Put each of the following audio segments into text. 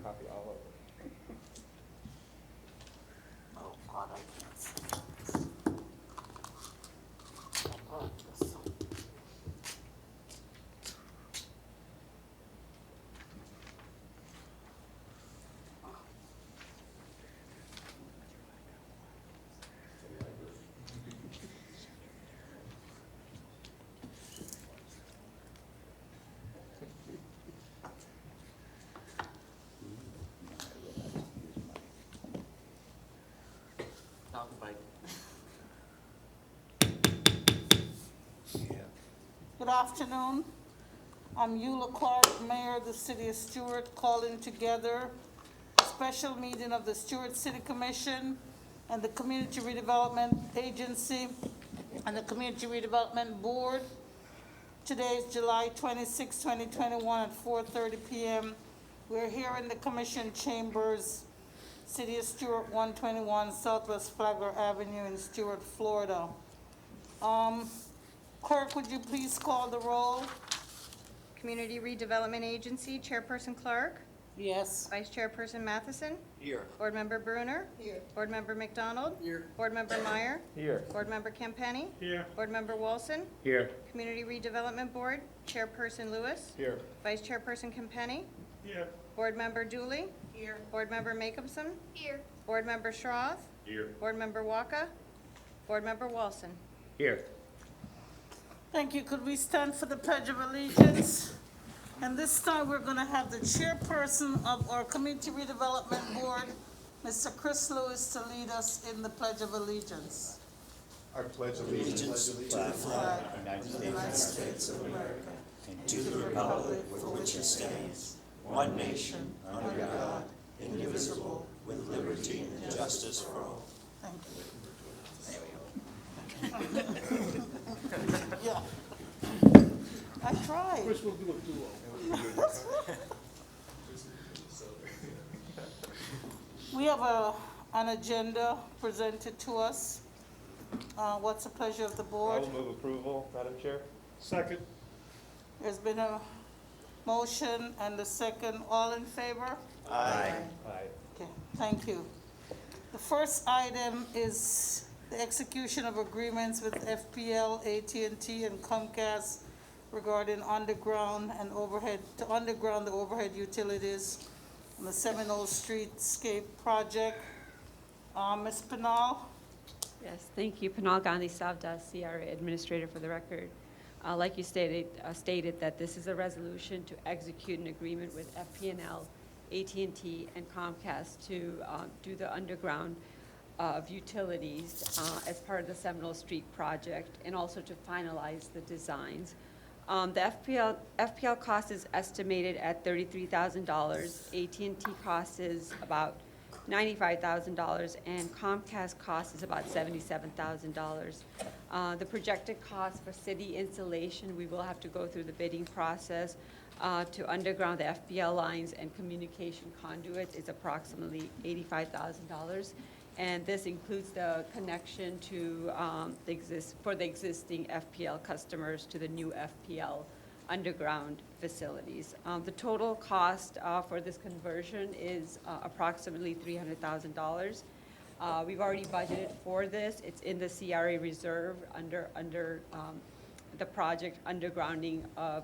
copy all of it. Oh, God, I can't see this. Oh, this. Good afternoon. I'm Eula Clark, Mayor of the City of Stewart, calling together a special meeting of the Stewart City Commission and the Community Redevelopment Agency and the Community Redevelopment Board. Today is July 26, 2021 at 4:30 p.m. We're here in the Commission Chambers, City of Stewart, 121 Southwest Flagler Avenue in Stewart, Florida. Clerk, would you please call the roll? Community Redevelopment Agency, Chairperson Clark. Yes. Vice Chairperson Matheson. Here. Board Member Bruner. Here. Board Member McDonald. Here. Board Member Meyer. Here. Board Member Campenny. Here. Board Member Wilson. Here. Community Redevelopment Board, Chairperson Lewis. Here. Vice Chairperson Campenny. Here. Board Member Dooley. Here. Board Member Jacobson. Here. Board Member Schroth. Here. Board Member Waka. Board Member Wilson. Here. Thank you. Could we stand for the Pledge of Allegiance? And this time we're going to have the chairperson of our Community Redevelopment Board, Mr. Chris Lewis, to lead us in the Pledge of Allegiance. I pledge allegiance to the flag of the United States of America and to the republic for which it stands, one nation, under God, indivisible, with liberty and justice for all. Thank you. Yeah. I tried. Chris will do a duo. We have an agenda presented to us. What's the pleasure of the I board? will move approval, Madam Chair. Second. There's been a motion and a second. All in favor? Aye. Okay, thank you. The first item is the execution of agreements with FPL, AT&T, and Comcast regarding underground and overhead, to underground the overhead utilities on the Seminole Streetscape project. Ms. Pinal? Yes, thank you. Pinal Gandhi Savdas, CRA Administrator for the record. Like you stated that this is a resolution to execute an agreement with FPNL, AT&T, and Comcast to do the underground of utilities as part of the Seminole Street project, and also to finalize the designs. The FPL cost is estimated at $33,000. AT&T cost is about $95,000, and Comcast cost is about $77,000. The projected cost for city installation, we will have to go through the bidding process to underground the FPL lines and communication conduits is approximately $85,000. And this includes the connection to for the existing FPL customers to the new FPL underground facilities. The total cost for this conversion is approximately $300,000. We've already budgeted for this. It's in the CRA reserve under the project undergrounding of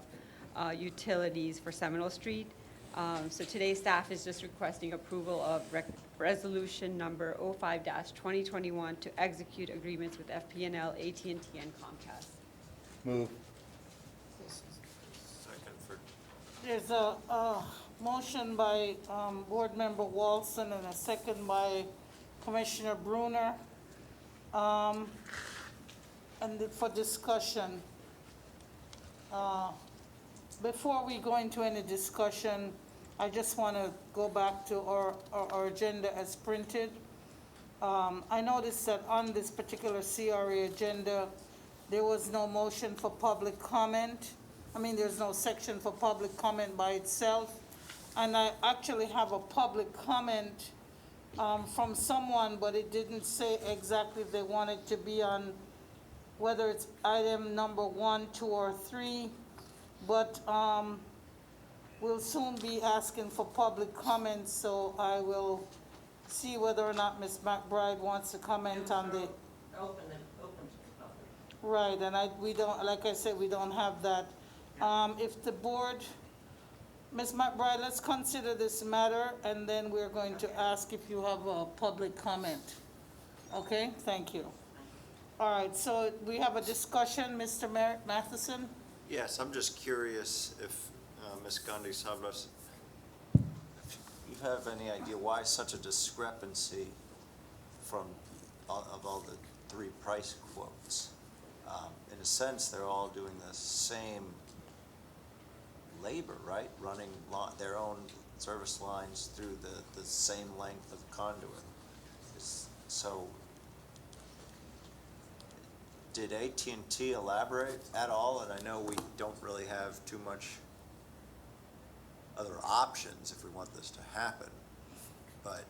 utilities for Seminole Street. So today's staff is just requesting approval of resolution number 05-2021 to execute agreements with FPNL, AT&T, and Comcast. Move. There's a motion by Board Member Walson and a second by Commissioner Bruner. And for discussion. Before we go into any discussion, I just want to go back to our agenda as printed. I noticed that on this particular CRA agenda, there was no motion for public comment. I mean, there's no section for public comment by itself. And I actually have a public comment from someone, but it didn't say exactly if they wanted to be on, whether it's item number 1, 2, or 3. But we'll soon be asking for public comments, so I will see whether or not Ms. McBride wants to comment on the. Open to the public. Right, and we don't, like I said, we don't have that. If the board, Ms. McBride, let's consider this matter, and then we're going to ask if you have a public comment. Okay, thank you. All right, so we have a discussion, Mr. Matheson? Yes, I'm just curious if, Ms. Gandhi Savras, if you have any idea why such a discrepancy of all the three price quotes? In a sense, they're all doing the same labor, right? Running their own service lines through the same length of conduit. So, did AT&T elaborate at all? And I know we don't really have too much other options if we want this to happen, but,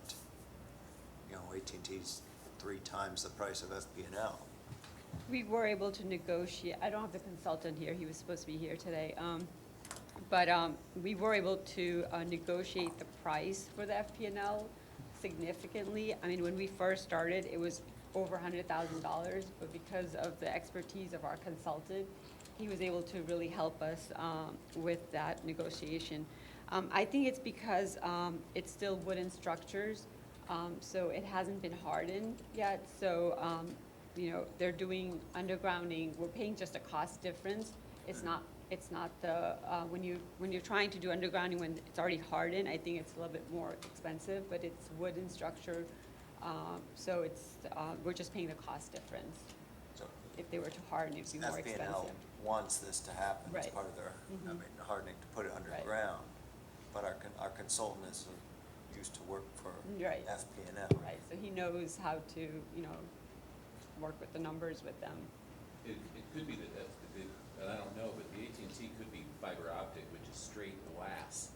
AT&T's 3 times the price of FP&L. We were able to negotiate, I don't have the consultant here, he was supposed to be here today, but we were able to negotiate the price for the FP&L significantly. I mean, when we first started, it was over $100,000, but because of the expertise of our consultant, he was able to really help us with that negotiation. I think it's because it's still wooden structures, so it hasn't been hardened yet. So, they're doing undergrounding. We're paying just a cost difference. It's not the, when you're trying to do undergrounding when it's already hardened, I think it's a little bit more expensive, but it's wooden structure. So we're just paying the cost difference. So If they were to harden, it'd be more FP&L expensive. wants this to happen as Right. part of their, hardening to put it Right. underground. But our consultant is used to work for Right. FP&L. Right, so he knows how to, work with the numbers with them. It could be that and I don't know, but the AT&T could be fiber optic, which is straight glass.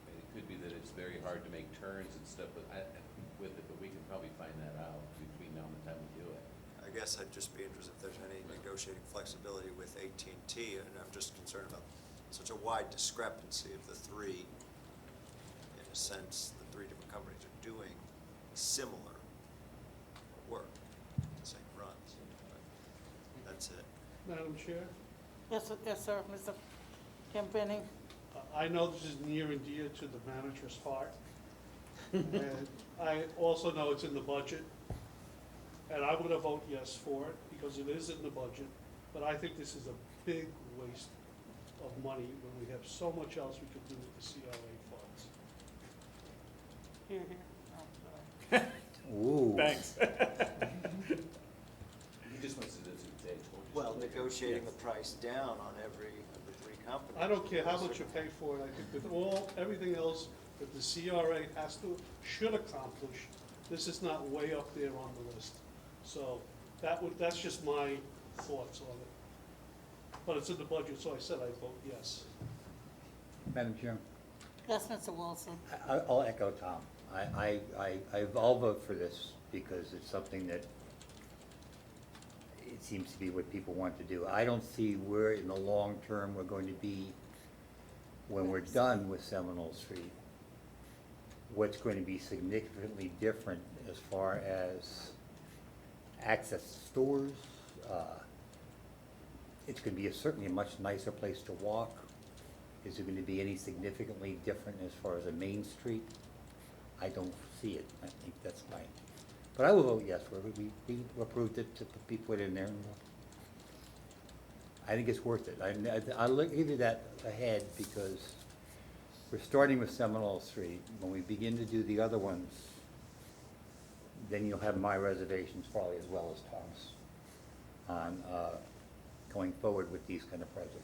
And it could be that it's very hard to make turns and stuff with it, but we can probably find that out between now and the time we do it. I guess I'd just be interested if there's any negotiating flexibility with AT&T, and I'm just concerned about such a wide discrepancy of the three. In a sense, the 3 different companies are doing similar work, the same runs. But that's it. Madam Chair, Yes, sir, Mr. Campini? I know this is near and dear to the manager's heart. And I also know it's in the budget. And I'm gonna vote yes for it because it is in the budget. But I think this is a big waste of money when we have so much else we could do with the CRA funds. Here, here. Ooh. Thanks. He just wants to do it. Well, negotiating the price down on every of the 3 companies. I don't care how much you pay for it, I think with everything else that the CRA should accomplish, this is not way up there on the list. So that's just my thoughts on it. But it's in the budget, so I said I vote yes. Madam Chair, Yes, Mr. Wilson? I'll echo Tom. I'll vote for this because it's something that it seems to be what people want to do. I don't see where in the long term we're going to be when we're done with Seminole Street. What's going to be significantly different as far as access to stores. It's going to be certainly a much nicer place to walk. Is there going to be any significantly different as far as a main street? I don't see it. I think that's fine. But I will vote yes. We approved it to be put in there. I think it's worth it. I'll give you that ahead because we're starting with Seminole Street. When we begin to do the other ones, then you'll have my reservations probably as well as Tom's on going forward with these kind of projects.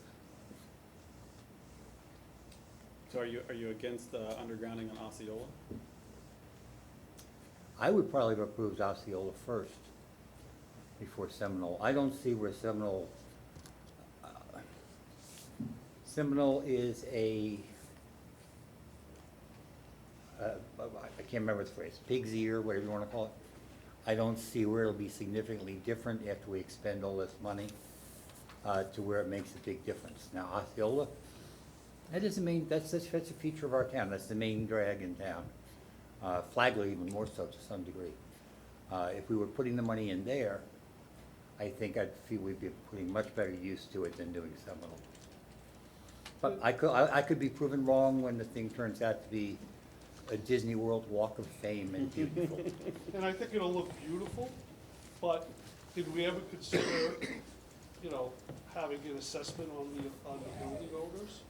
So are you against undergrounding on Osceola? I would probably have approved Osceola first before Seminole. I don't see where Seminole is a, I can't remember the phrase, pig's ear, whatever you want to call it. I don't see where it'll be significantly different after we expend all this money to where it makes a big difference. Now Osceola, That is the main, that's the feature of our town, that's the main drag in town. Flagler even more so to some degree. If we were putting the money in there, I think I'd feel we'd be putting much better use to it than doing Seminole. But I could be proven wrong when the thing turns out to be a Disney World Walk of Fame and beautiful. And I think it'll look beautiful, but did we ever consider, you know, having an assessment on the building owners?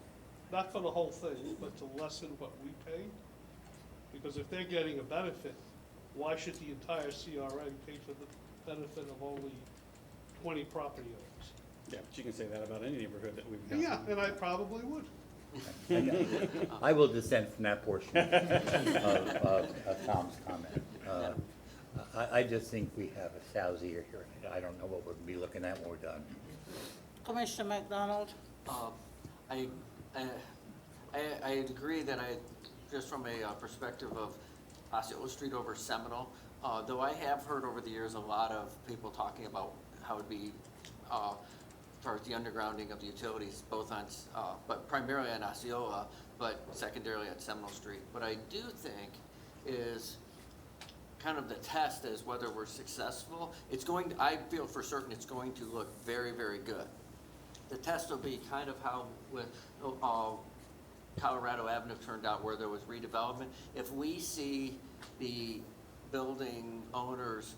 Not for the whole thing, but to lessen what we pay? Because if they're getting a benefit, why should the entire CRA pay for the benefit of only 20 property owners? Yeah, but you can say that about any neighborhood that we've got. Yeah, and I probably would. I will dissent from that portion of Tom's comment. I just think we have a sowsy year here. I don't know what we'll be looking at when we're done. Commissioner McDonald? I agree that just from a perspective of Osceola Street over Seminole, though I have heard over the years a lot of people talking about how it'd be, as far as the undergrounding of the utilities, both on, but primarily on Osceola, but secondarily on Seminole Street. What I do think is kind of the test is whether we're successful. It's going to, I feel for certain it's going to look very, very good. The test will be kind of how with Colorado Avenue turned out, where there was redevelopment. If we see the building owners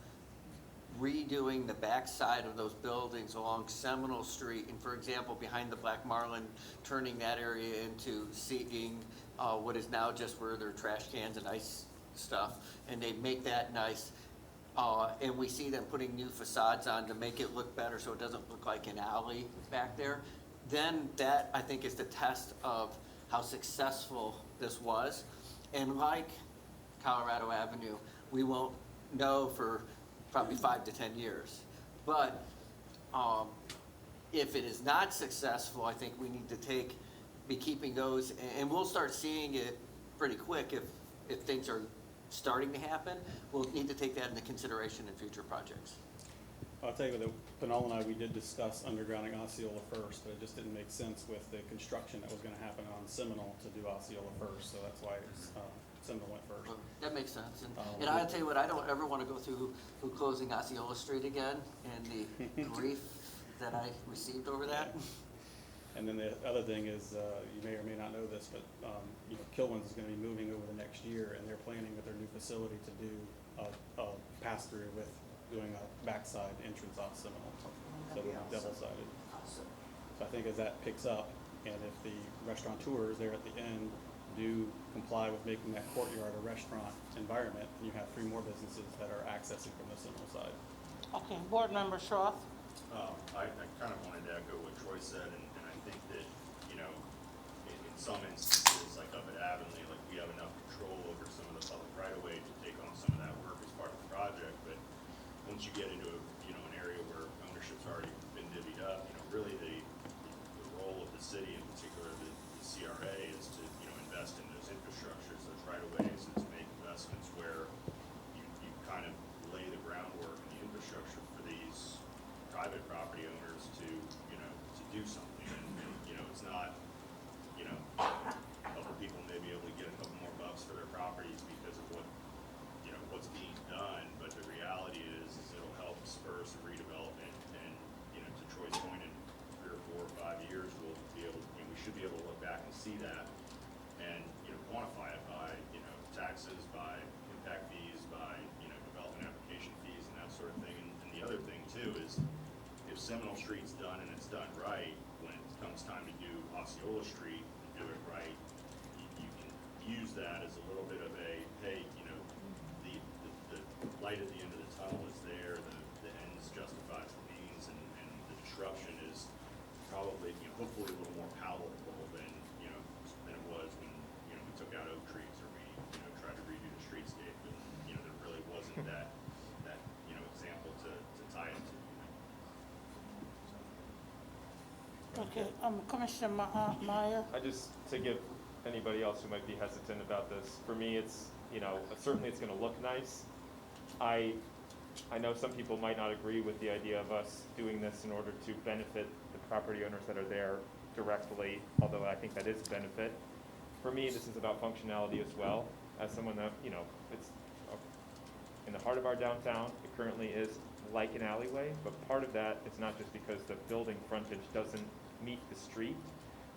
redoing the backside of those buildings along Seminole Street, and for example, behind the Black Marlin, turning that area into seating, what is now just where there are trash cans and ice stuff, and they make that nice. And we see them putting new facades on to make it look better so it doesn't look like an alley back there. Then that, I think, is the test of how successful this was. And like Colorado Avenue, we won't know for probably 5 to 10 years. But if it is not successful, I think we need to be keeping those, and we'll start seeing it pretty quick if things are starting to happen. We'll need to take that into consideration in future projects. I'll tell you that Pinal and I, we did discuss undergrounding Osceola first, but it just didn't make sense with the construction that was gonna happen on Seminole to do Osceola first, so that's why Seminole went first. Well, that makes sense. And I'll tell you what, I don't ever want to go through closing Osceola Street again and the grief that I received over that. And then the other thing is, you may or may not know this, but, you know, Kilwins is gonna be moving over the next year, and they're planning with their new facility to do a pass-through with doing a backside entrance off Seminole, so it'll be double-sided. So I think as that picks up, and if the restaurateurs there at the end do comply with making that courtyard a restaurant environment, you have 3 more businesses that are accessing from the Seminole side. Okay, Board Member Schroth? I kind of wanted to echo what Troy said, and I think that, you know, in some instances, like up at Avonlea, like we have enough control over some of the public right-of-way to take on some of that work as part of the project, but once you get into an area where ownership's already been divvied up, you know, really the role of the city, in particular the CRA, is to, you know, invest in those infrastructures, those right-of-ways, and to make investments where you kind of lay the groundwork and the infrastructure for these private property owners to, you know, to do something. And you know, it's not, you know, other people may be able to get a couple more bucks for their properties because of what, you know, what's being done, but the reality is it'll help spur some redevelopment. And you know, to Troy's point, in 3 or 4 or 5 years, we'll be able, you know, we should be able to look back and see that, and you know, quantify it by, you know, taxes, by impact fees, by, you know, development application fees, and that sort of thing. And the other thing too is, if Seminole Street's done and it's done right, when it comes time to do Osceola Street and do it right, you can use that as a little bit of a, hey, you know, the light at the end of the tunnel is there, the ends justifies the means, and the disruption is probably, you know, hopefully a little more palatable than, you know, than it was when, you know, we took out oak trees or we, you know, tried to redo the streetscape, and, you know, there really wasn't that, you know, example to tie it to. Okay, Commissioner Meyer? To give anybody else who might be hesitant about this, for me, it's, you know, certainly it's gonna look nice. I know some people might not agree with the idea of us doing this in order to benefit the property owners that are there directly, although I think that is a benefit. For me, this is about functionality as well. As someone that, you know, it's in the heart of our downtown, it currently is like an alleyway, but part of that is not just because the building frontage doesn't meet the street.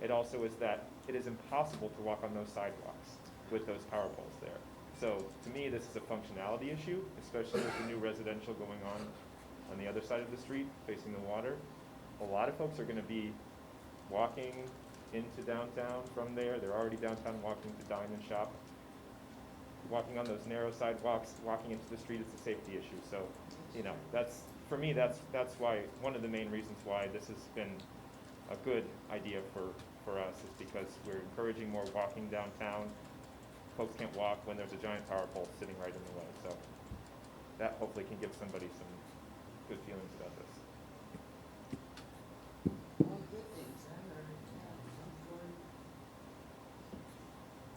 It also is that it is impossible to walk on those sidewalks with those power poles there. So to me, this is a functionality issue, especially with the new residential going on the other side of the street, facing the water. A lot of folks are gonna be walking into downtown from there. They're already downtown walking to dine and shop. Walking on those narrow sidewalks, walking into the street is a safety issue. So, you know, that's, for me, that's why, one of the main reasons why this has been a good idea for us is because we're encouraging more walking downtown. Folks can't walk when there's a giant power pole sitting right in the way. So that hopefully can give somebody some good feelings about this.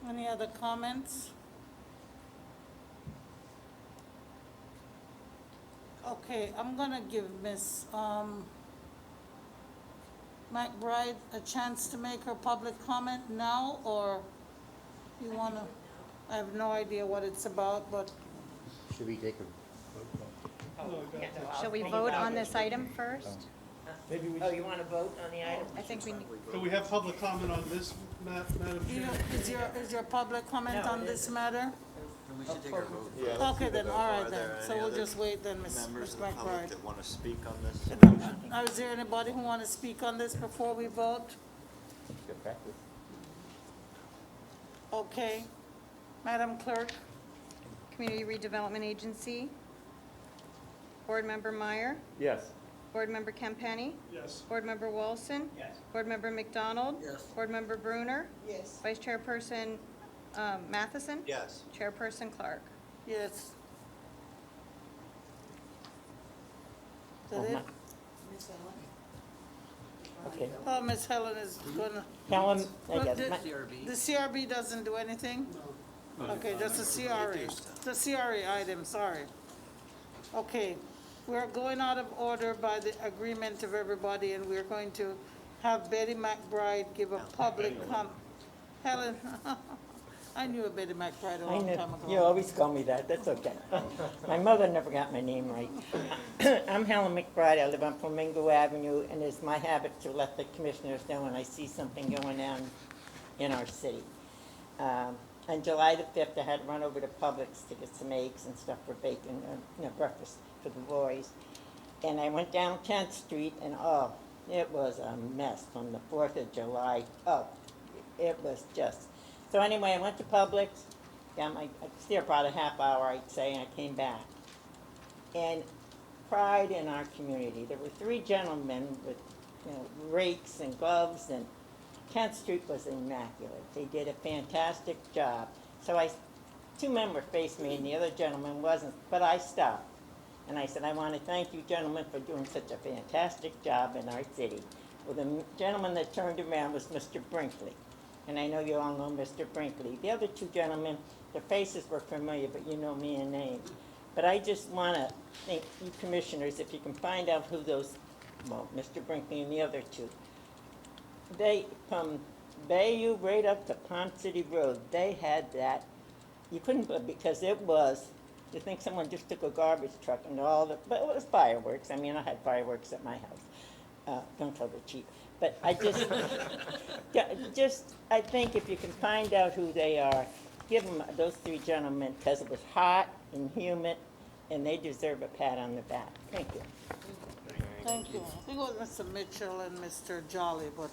Any other comments? Okay, I'm gonna give Ms. McBride a chance to make her public comment now, or you wanna? I have no idea what it's about, but Should we take a vote? Shall we vote on this item first? Oh, you want to vote on the item? I think we need, Do we have public comment on this, Madam Chair? is your public comment No, on it this isn't. matter? We should take our vote. Okay, then, all right then, so we'll just wait then, Ms. Members of the McBride. public that want to speak on this? Now, is there anybody who wanna speak on this before we vote? Good practice. Okay, Madam Clerk? Community Redevelopment Agency. Board Member Meyer. Yes. Board Member Campani. Yes. Board Member Wilson. Yes. Board Member McDonald. Yes. Board Member Bruner. Yes. Vice Chairperson Matheson. Yes. Chairperson Clark. Yes. Is that it? Okay. Oh, Ms. Helen is gonna. Helen, I Well, guess, the- my- The CRB doesn't do anything? Okay, just the CRA, the CRA item, sorry. Okay, we're going out of order by the agreement of everybody, and we're going to have Betty McBride give a public Helen, I knew a Betty McBride a I long know, time ago. you always call me that, that's okay. My mother never got my name right. I'm Helen McBride, I live on Flamingo Avenue, and it's my habit to let the commissioners know when I see something going on in our city. On July the 5th, I had to run over to Publix to get some eggs and stuff for bacon, breakfast for the boys. And I went down 10th Street, and oh, it was a mess from the 4th of July up. It was just, so anyway, I went to Publix, I was there about a half hour, I'd say, and I came back. And pride in our community. There were 3 gentlemen with, rakes and gloves, and 10th Street was immaculate. They did a fantastic job. So 2 men were facing me and the other gentleman wasn't, but I stopped. And I said, I want to thank you gentlemen for doing such a fantastic job in our city. Well, the gentleman that turned around was Mr. Brinkley. And I know you all know Mr. Brinkley. The other 2 gentlemen, their faces were familiar, but you know me in name. But I just want to thank you commissioners, if you can find out who those, well, Mr. Brinkley and the other 2, they, from Bayou right up to Palm City Road, they had that, you couldn't, because it was, you think someone just took a garbage truck and all the, but it was fireworks. I mean, I had fireworks at my house. Don't tell the chief. But I just, I think if you can find out who they are, give them, those 3 gentlemen, because it was hot and humid, and they deserve a pat on the back. Thank you. Thank you. I think it was Mr. Mitchell and Mr. Jolly, but,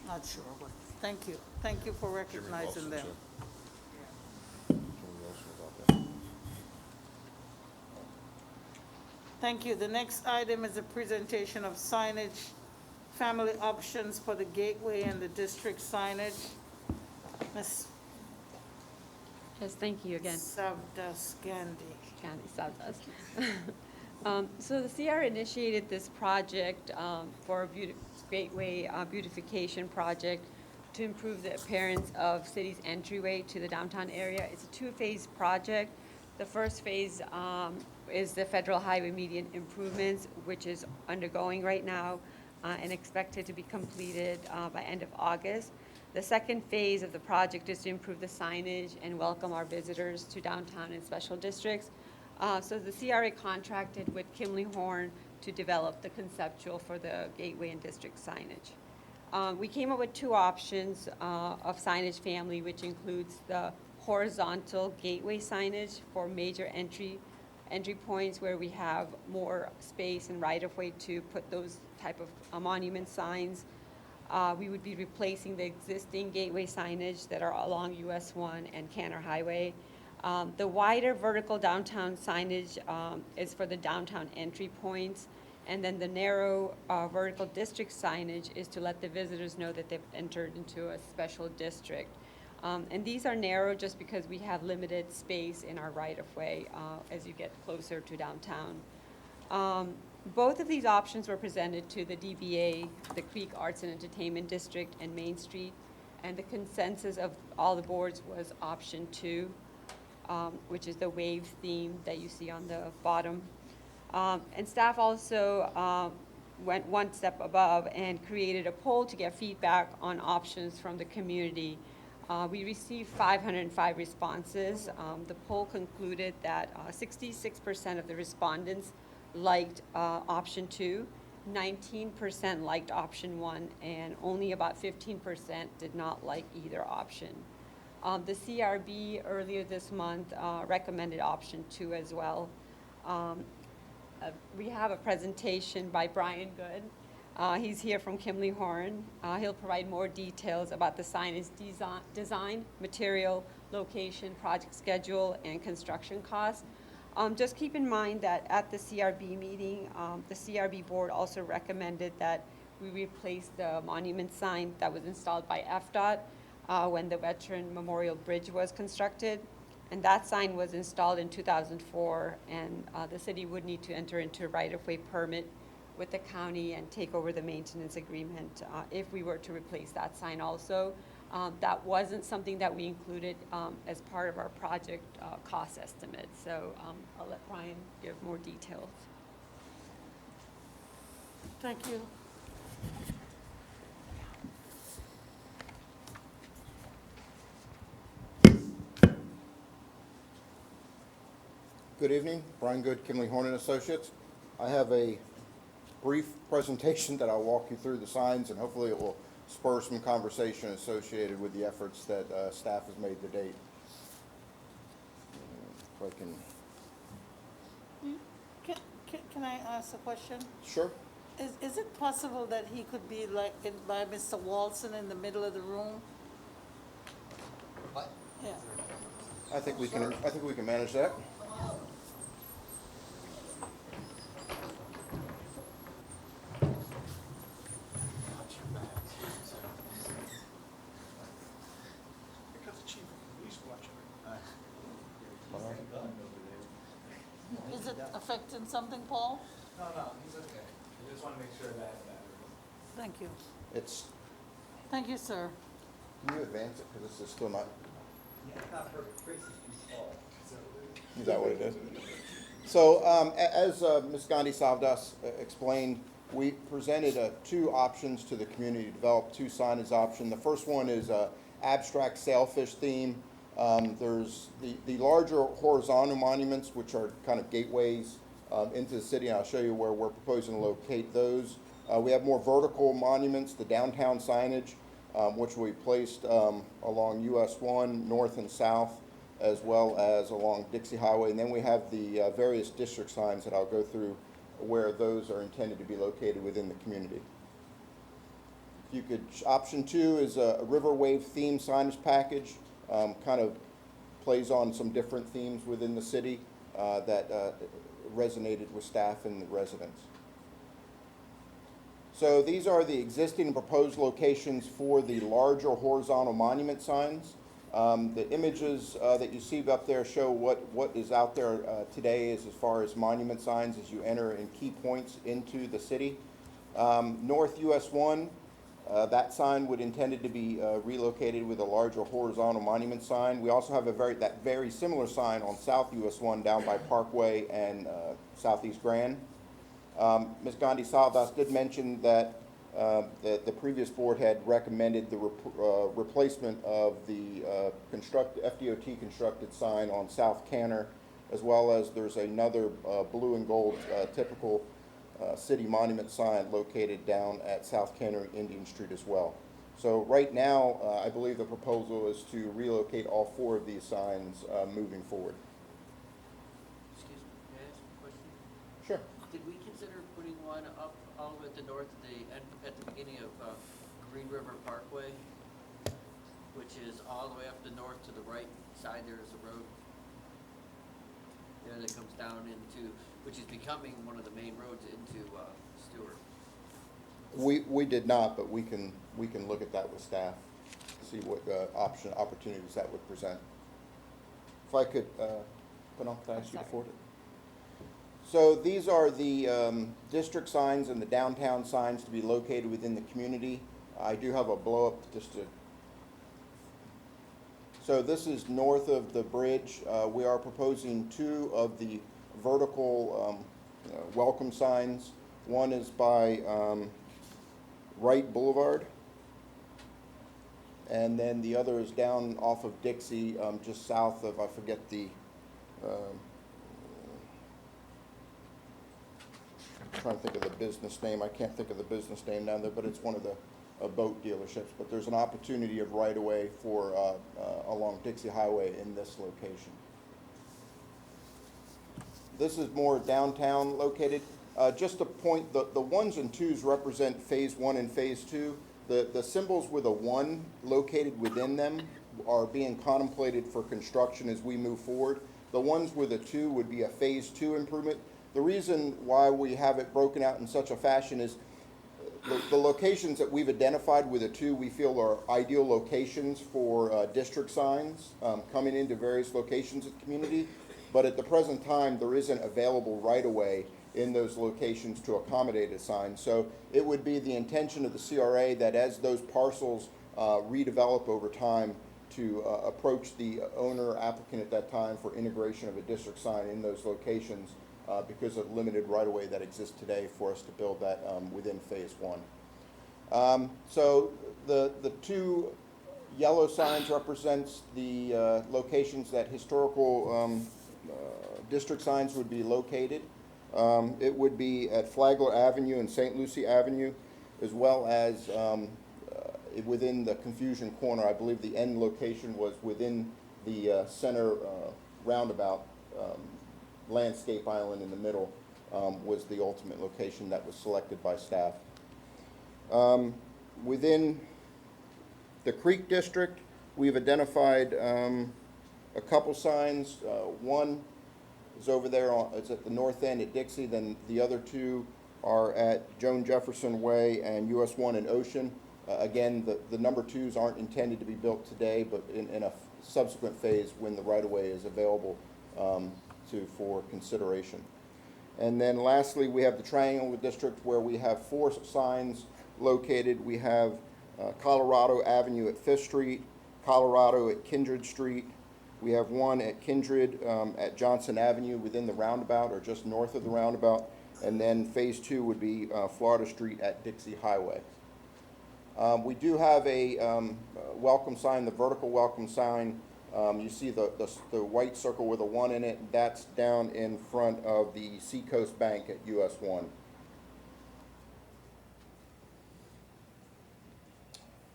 not sure, but, thank you. Thank you for recognizing them. Thank you. The next item is a presentation of signage, family options for the gateway and the district signage. Ms. Yes, thank you again. Savdas Gandhi. Candy Savdas. So the CR initiated this project for a gateway beautification project to improve the appearance of city's entryway to the downtown area. It's a 2-phase project. The first phase is the federal highway median improvements, which is undergoing right now. and expected to be completed by end of August. The second phase of the project is to improve the signage and welcome our visitors to downtown and special districts. So the CRA contracted with Kimley Horn to develop the conceptual for the gateway and district signage. We came up with two options of signage family, which includes the horizontal gateway signage for major entry points where we have more space and right-of-way to put those type of monument signs. We would be replacing the existing gateway signage that are along US 1 and Canner Highway. The wider vertical downtown signage is for the downtown entry points, and then the narrow vertical district signage is to let the visitors know that they've entered into a special district. And these are narrow just because we have limited space in our right-of-way as you get closer to downtown. Both of these options were presented to the DBA, the Creek Arts and Entertainment District, and Main Street, and the consensus of all the boards was option 2, which is the wave theme that you see on the bottom. And staff also went one step above and created a poll to get feedback on options from the community. We received 505 responses. The poll concluded that 66% of the respondents liked option 2, 19% liked option 1, and only about 15% did not like either option. The CRB earlier this month recommended option 2 as well. We have a presentation by Brian Good. He's here from Kimley Horn. He'll provide more details about the signage design, material, location, project schedule, and construction costs. Just keep in mind that at the CRB meeting, the CRB board also recommended that we replace the monument sign that was installed by FDOT when the Veteran Memorial Bridge was constructed. And that sign was installed in 2004, and the city would need to enter into a right-of-way permit with the county and take over the maintenance agreement if we were to replace that sign also. That wasn't something that we included as part of our project cost estimate. So I'll let Brian give more details. Thank you. Good evening, Brian Good, Kimley Horn and Associates. I have a brief presentation that I'll walk you through the signs, and hopefully it will spur some conversation associated with the efforts that staff has made to date. If I can. Can I ask a question? Sure. Is it possible that he could be like by Mr. Walson in the middle of the room? What? Yeah. I think we can manage that. Is it affecting something, Paul? No, he's okay. I just want to make sure that. Thank you. Thank you, sir. Can you advance it, because this is still not. Yeah, I thought her face is too small. Is that what it is? So as Ms. Gandhi Savdas explained, we presented two options to the community to develop two signage options. The first one is abstract sailfish theme. There's the larger horizontal monuments, which are kind of gateways into the city, and I'll show you where we're proposing to locate those. We have more vertical monuments, the downtown signage, which we placed along US 1, north and south, as well as along Dixie Highway. And then we have the various district signs that I'll go through where those are intended to be located within the community. If you could, option 2 is a river wave theme signage package. Kind of plays on some different themes within the city that resonated with staff and the residents. So these are the existing and proposed locations for the larger horizontal monument signs. The images that you see up there show what is out there today as far as monument signs as you enter in key points into the city. North US 1, that sign would intended to be relocated with a larger horizontal monument sign. We also have that very similar sign on South US 1 down by Parkway and Southeast Grand. Ms. Gandhi Saldas did mention that The previous board had recommended the replacement of the FDOT constructed sign on South Canner, as well as there's another blue and gold typical city monument sign located down at South Canner Indian Street as well. So right now, I believe the proposal is to relocate all 4 of these signs moving forward. Excuse me, may I ask a question? Sure. Did we consider putting one up all the way at the north, at the beginning of Green River Parkway? Which is all the way up the north to the right side, there is a road there that comes down into, which is becoming one of the main roads into Stewart. We did not, but we can look at that with staff, see what opportunities that would present. If I could, Pinal, can I ask you to forward it? So these are the district signs and the downtown signs to be located within the community. I do have a blow up just to. So this is north of the bridge. We are proposing 2 of the vertical welcome signs. One is by Wright Boulevard, and then the other is down off of Dixie, just south of, I forget the, I'm trying to think of the business name. I can't think of the business name down there, but it's one of the boat dealerships. But there's an opportunity of right-of-way for along Dixie Highway in this location. This is more downtown located. Just to point, the 1s and 2s represent phase 1 and phase 2. The symbols with a 1 located within them are being contemplated for construction as we move forward. The ones with a 2 would be a phase 2 improvement. The reason why we have it broken out in such a fashion is the locations that we've identified with a 2 we feel are ideal locations for district signs coming into various locations of the community. But at the present time, there isn't available right-of-way in those locations to accommodate a sign. So it would be the intention of the CRA that as those parcels redevelop over time to approach the owner applicant at that time for integration of a district sign in those locations because of limited right-of-way that exists today for us to build that within phase 1. So the 2 yellow signs represents the locations that historical district signs would be located. It would be at Flagler Avenue and St. Lucie Avenue, as well as within the Confusion Corner. I believe the end location was within the center roundabout landscape island in the middle was the ultimate location that was selected by staff. Within the Creek District, we've identified a couple signs. One is over there, it's at the north end at Dixie, then the other 2 are at Joan Jefferson Way and US 1 and Ocean. Again, the number 2s aren't intended to be built today, but in a subsequent phase when the right-of-way is available for consideration. And then lastly, we have the Triangle District where we have 4 signs located. We have Colorado Avenue at 5th Street, Colorado at Kindred Street. We have 1 at Kindred at Johnson Avenue within the roundabout or just north of the roundabout. And then phase 2 would be Florida Street at Dixie Highway. We do have a welcome sign, the vertical welcome sign. You see the white circle with a 1 in it. That's down in front of the Seacoast Bank at US 1.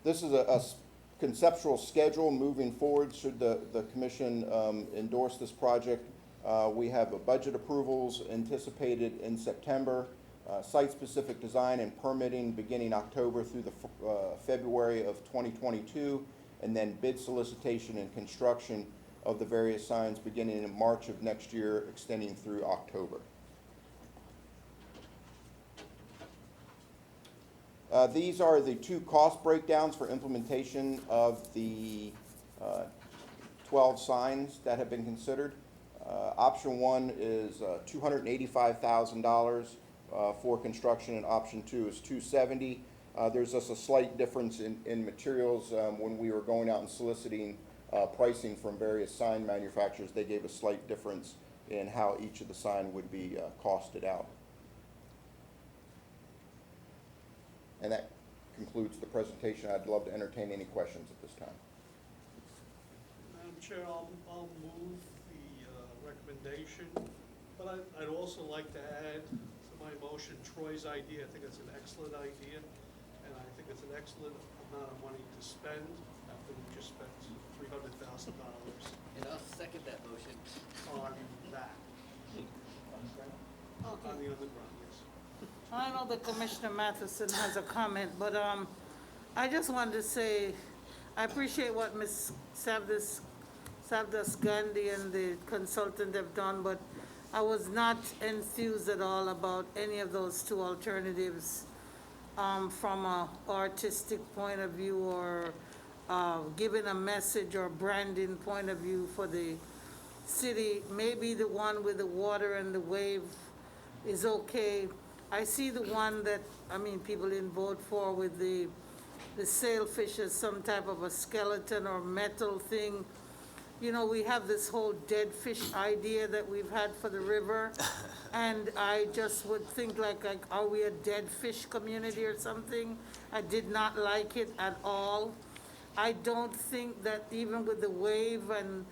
This is a conceptual schedule moving forward should the commission endorse this project. We have budget approvals anticipated in September, site-specific design and permitting beginning October through the February of 2022, and then bid solicitation and construction of the various signs beginning in March of next year, extending through October. These are the 2 cost breakdowns for implementation of the 12 signs that have been considered. Option 1 is $285,000 for construction, and option 2 is $270,000. There's just a slight difference in materials. When we were going out and soliciting pricing from various sign manufacturers, they gave a slight difference in how each of the sign would be costed out. And that concludes the presentation. I'd love to entertain any questions at this time. Madam Chair, I'll move the recommendation, but I'd also like to add to my motion Troy's idea. I think it's an excellent idea, and I think it's an excellent amount of money to spend after we just spent $300,000 And I'll second that motion. on that, on the underground, yes. I know that Commissioner Matheson has a comment, but I just wanted to say, I appreciate what Ms. Savdas Gandhi and the consultant have done, but I was not enthused at all about any of those two alternatives from a artistic point of view or giving a message or branding point of view for the city. Maybe the one with the water and the wave is okay. I see the one that, people didn't vote for with the sailfish as some type of a skeleton or metal thing. You know, we have this whole dead fish idea that we've had for the river. And I just would think like, are we a dead fish community or something? I did not like it at all. I don't think that even with the wave and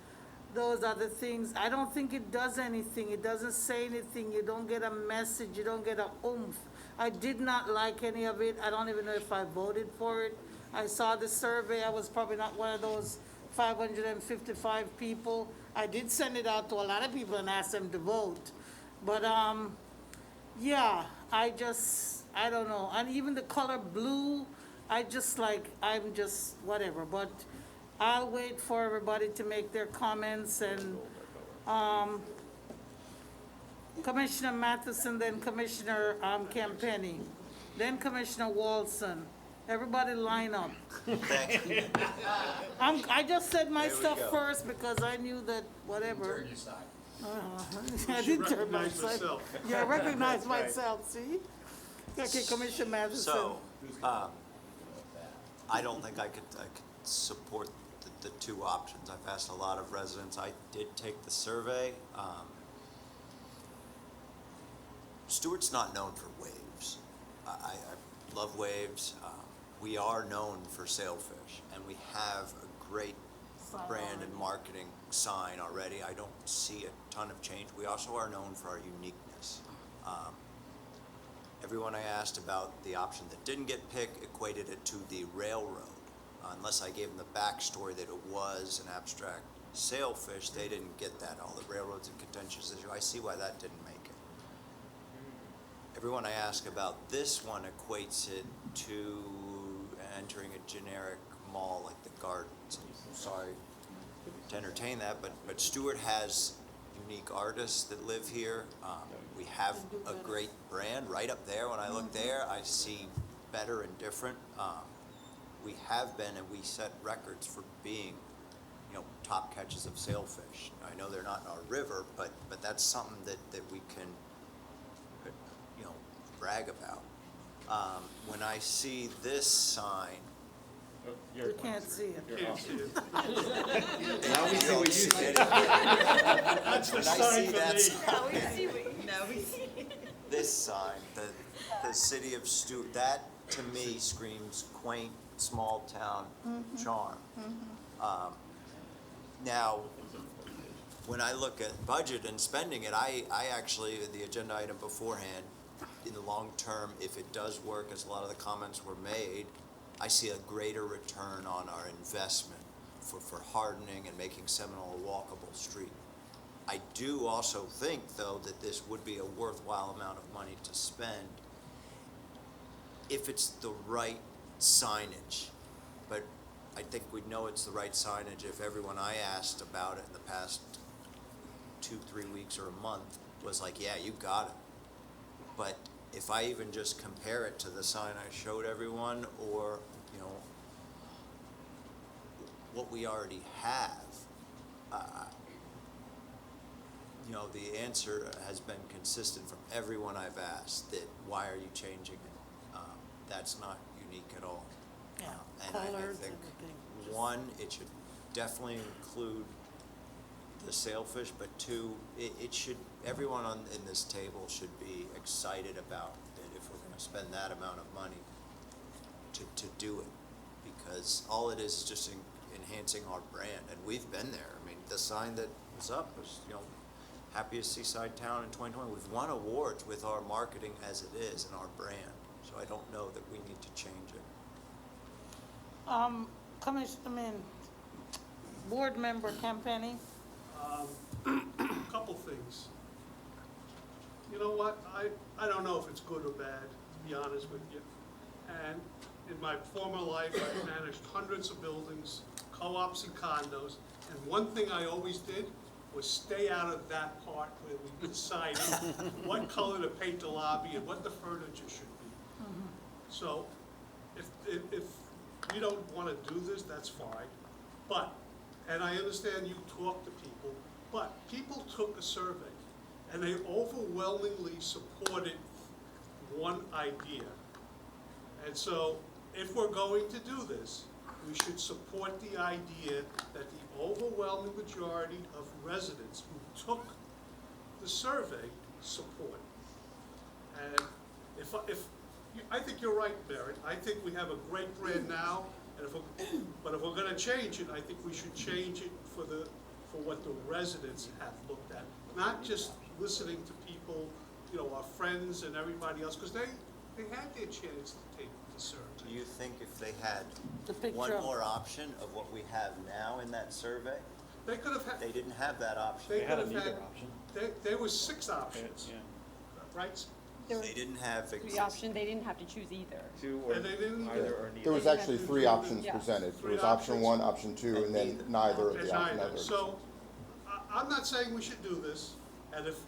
those other things, I don't think it does anything. It doesn't say anything. You don't get a message. You don't get a oomph. I did not like any of it. I don't even know if I voted for it. I saw the survey. I was probably not one of those 555 people. I did send it out to a lot of people and ask them to vote. But yeah, I don't know. And even the color blue, I'm just whatever. But I'll wait for everybody to make their comments, and Commissioner Matheson, then Commissioner Campenny, then Commissioner Walson. Everybody line up. I just said my stuff first because I knew that whatever. Turn your side. I should did turn my recognize side. myself. Yeah, I recognize myself, see? Okay, Commissioner Matheson. So, I don't think I could support the two options. I've asked a lot of residents. I did take the survey. Stewart's not known for waves. I love waves. We are known for sailfish, and we have a great brand and marketing sign already. I don't see a ton of change. We also are known for our uniqueness. Everyone I asked about the option that didn't get picked equated it to the railroad. Unless I gave them the backstory that it was an abstract sailfish, they didn't get that. All the railroads and contentious issue. I see why that didn't make it. Everyone I ask about this one equates it to entering a generic mall like the Gardens. I'm sorry to entertain that, but Stewart has unique artists that live here. We have a great brand right up there. When I look there, I see better and different. We have been, and we set records for being, top catches of sailfish. I know they're not in our river, but that's something that we can, brag about. When I see this sign, You can't see it. now we see what you see. That's the When I sign see for that me. sign, this sign, the city of Stewart, that to me screams quaint, small town charm. Now, when I look at budget and spending it, I actually, the agenda item beforehand, in the long term, if it does work, as a lot of the comments were made, I see a greater return on our investment for hardening and making Seminole a walkable street. I do also think, though, that this would be a worthwhile amount of money to spend if it's the right signage. But I think we'd know it's the right signage if everyone I asked about it in the past 2-3 weeks or a month was like, yeah, you got it. But if I even just compare it to the sign I showed everyone, or, what we already have, the answer has been consistent from everyone I've asked, that why are you changing it? That's not unique at all. Yeah, And I colors, think, everything. one, it should definitely include the sailfish, but two, it should, everyone in this table should be excited about it if we're gonna spend that amount of money. to do it, because all it is just enhancing our brand, and we've been there. I mean, the sign that was up was, you know, happiest seaside town in 2020. We've won awards with our marketing as it is and our brand, so I don't know that we need to change it. Board Member Campany. Couple things. You know what, I don't know if it's good or bad, to be honest with you. And in my former life, I managed hundreds of buildings, co-ops and condos, and one thing I always did was stay out of that part where we decided what color to paint the lobby and what the furniture should be. So if you don't want to do this, that's fine. But, and I understand you talk to people, but people took a survey and they overwhelmingly supported one idea. And so if we're going to do this, we should support the idea that the overwhelming majority of residents who took the survey support. And I think you're right, Barrett. I think we have a great brand now, and but if we're gonna change it, I think we should change it for what the residents have looked at. Not just listening to people, you know, our friends and everybody else, because they had their chance to take the survey. Do you think if they had The picture one of- more option of what we have now in that survey, They could have had. they didn't have that option. They had could have neither had. option. There was 6 options, Yeah. right? There were They didn't have three options, they didn't have to choose either. Two or And they didn't- either or There neither. was actually 3 options Yeah. presented. There 3 was option options. 1, option 2, and then neither of And the neither. options. So, I'm not saying we should do this, and if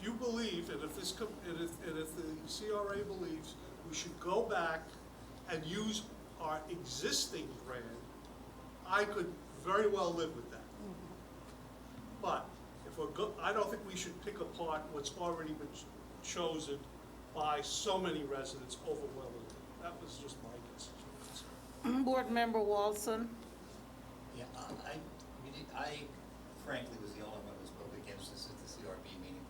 you believe, and if the CRA believes, we should go back and use our existing brand, I could very well live with that. But if I don't think we should pick apart what's already been chosen by so many residents overwhelmingly. That was just my concern. Board Member Walson. Yeah, I frankly was the only one who spoke against this at the CRB meeting.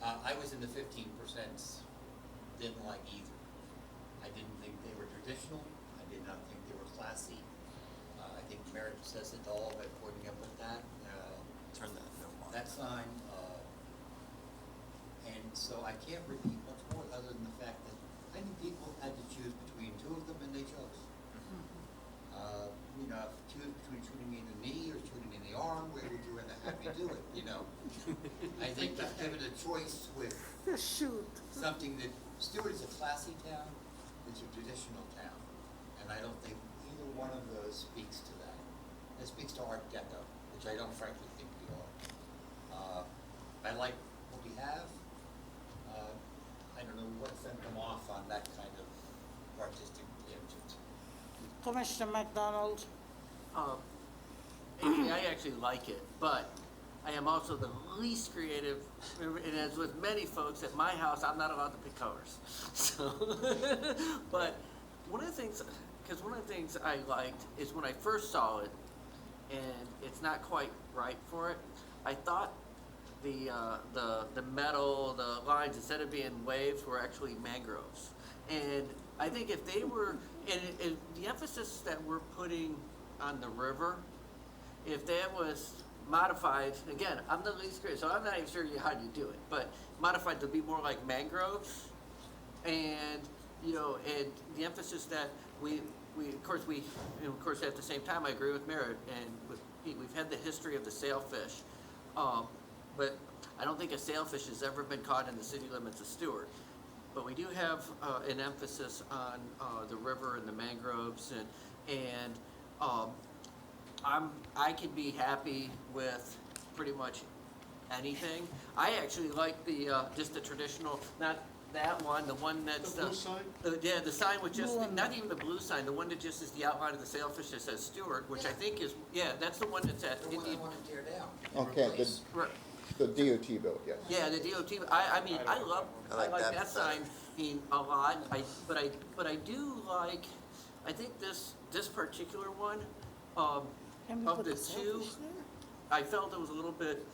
I was in the 15%, didn't like either. I didn't think they were traditional. I did not think they were classy. I think Merritt says it all by pointing up at that. Turn that film on. That sign, and so I can't repeat much more other than the fact that I think people had to choose between 2 of them and they chose. You know, if you choose between shooting me in the knee or shooting me in the arm, where would you rather have me do it, you know? I think if given a choice with Shoot. something that, Stewart is a classy town, it's a traditional town, and I don't think either one of those speaks to that. It speaks to Art Deco, which I don't frankly think we are. I like what we have. I don't know what sent them off on that kind of artistic tangent. Commissioner McDonald. I actually like it, but I am also the least creative, and as with many folks at my house, I'm not allowed to pick colors. So, but one of the things I liked is when I first saw it, and it's not quite right for it, I thought the metal, the lines, instead of being waves, were actually mangroves. And I think if they were, and the emphasis that we're putting on the river, if that was modified, again, I'm the least creative, so I'm not even sure how you do it, but modified to be more like mangroves, and, you know, and the emphasis that we of course, at the same time, I agree with Merritt, and we've had the history of the sailfish, but I don't think a sailfish has ever been caught in the city limits of Stewart. But we do have an emphasis on the river and the mangroves, and I can be happy with pretty much anything. I actually like just the traditional, not that one, the one that's The blue sign? The sign with just Blue one. not even the blue sign, the one that just is the outline of the sailfish that says Stewart, which I think is that's the one that's at The one I Indian. want to tear down. Okay, Replace. Right. the DOT bill, yes. Yeah, the DOT. I mean, I like that sign a lot. But I do like. I think this particular one, Can we of put the the two, selfish there? I felt it was a little bit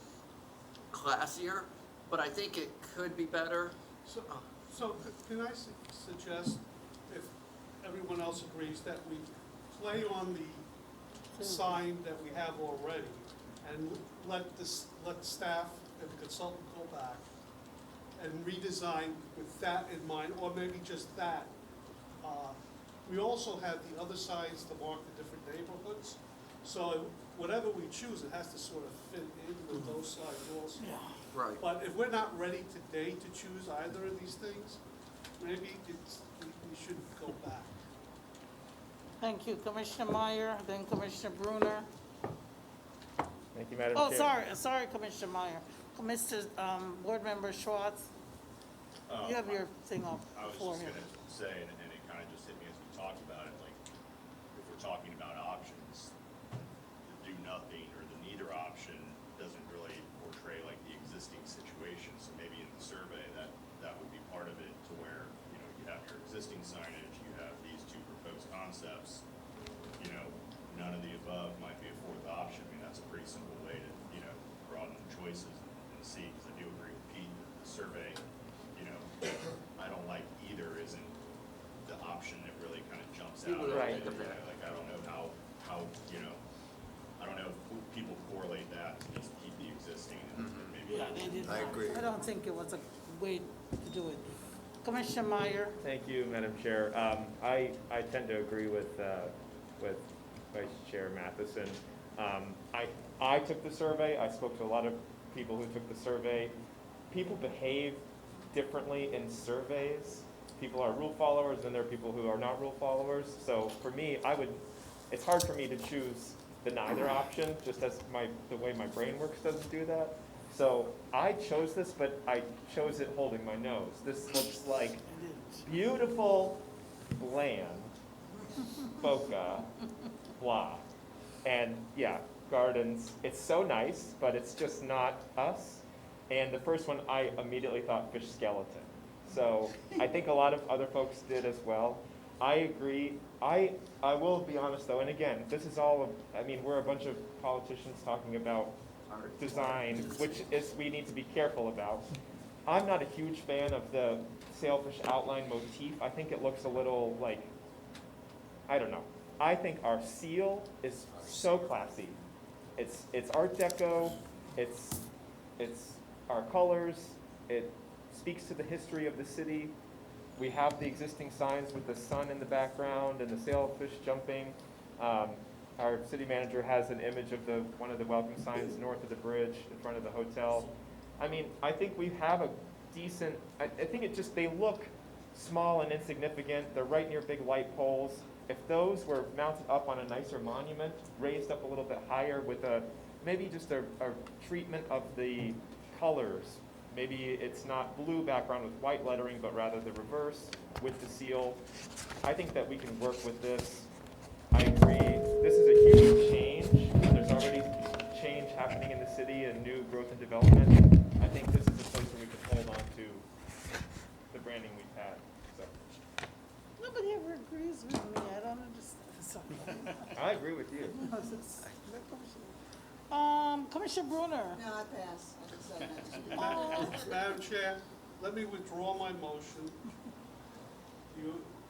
classier. But I think it could be better. So can I suggest, everyone else agrees that we play on the sign that we have already and let staff and the consultant go back and redesign with that in mind, or maybe just that. We also have the other signs to mark the different neighborhoods. So whatever we choose, it has to sort of fit in with those signs also. Right. But if we're not ready today to choose either of these things, maybe we should go back. Thank you, Commissioner Meyer, then Commissioner Bruner. Thank you, Madam Chair. Oh, sorry, Commissioner Meyer. Mr. Board Member Schwartz, you have your thing up I was before just him. gonna say, and it kind of just hit me as we talked about it, like, if we're talking about options, the do nothing or the neither option doesn't really portray like the existing situation. So maybe in the survey, that would be part of it, to where, you know, you have your existing signage, you have these two proposed concepts, you know, none of the above might be a fourth option. I mean, that's a pretty simple way to, you know, broaden the choices and see, because I do agree with Pete that the survey, you know, I don't like either isn't the option that really kind of jumps out. Right. at me. Like, I don't know how, you know, I don't know if people correlate that to just keep the existing and maybe. Yeah, they did I not. agree. I don't think it was a way to do it. Commissioner Meyer, Thank you, Madam Chair. I tend to agree with Vice Chair Matheson. I took the survey. I spoke to a lot of people who took the survey. People behave differently in surveys. People are rule followers, and there are people who are not rule followers. So for me, it's hard for me to choose the neither option, just as the way my brain works doesn't do that. So I chose this, but I chose it holding my nose. This looks like beautiful, bland, bokeh, blah. And yeah, gardens, it's so nice, but it's just not us. And the first one, I immediately thought fish skeleton. So I think a lot of other folks did as well. I agree. I will be honest though, and again, this is we're a bunch of politicians talking about design, which is we need to be careful about. I'm not a huge fan of the sailfish outline motif. I think it looks a little like, I don't know. I think our seal is so classy. It's Art Deco, it's our colors, it speaks to the history of the city. We have the existing signs with the sun in the background and the sailfish jumping. Our city manager has an image of one of the welcome signs north of the bridge in front of the hotel. I mean, I think we have a decent, I think they look small and insignificant. They're right near big light poles. If those were mounted up on a nicer monument, raised up a little bit higher with maybe just a treatment of the colors. Maybe it's not blue background with white lettering, but rather the reverse with the seal. I think that we can work with this. I agree. This is a huge change. There's already change happening in the city and new growth and development. I think this is a place where we can hold on to the branding we've had. So nobody ever agrees with me. I don't understand. I agree with you. Commissioner Bruner. No, I pass. I just said that. Madam Chair, let me withdraw my motion.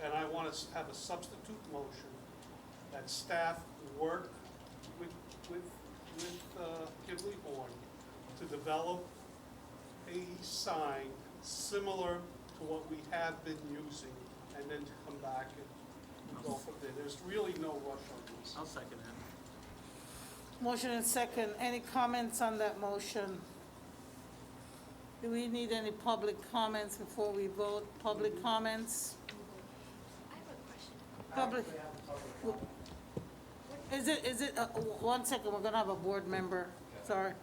And I want to have a substitute motion that staff work with Kidley Horn to develop a sign similar to what we have been using, and then to come back and go from there. There's really no rush on this. I'll second that. Motion and second. Any comments on that motion? Do we need any public comments before we vote? Public comments? I have a question. Public. Is it, 1 second, we're gonna have a board member, sorry.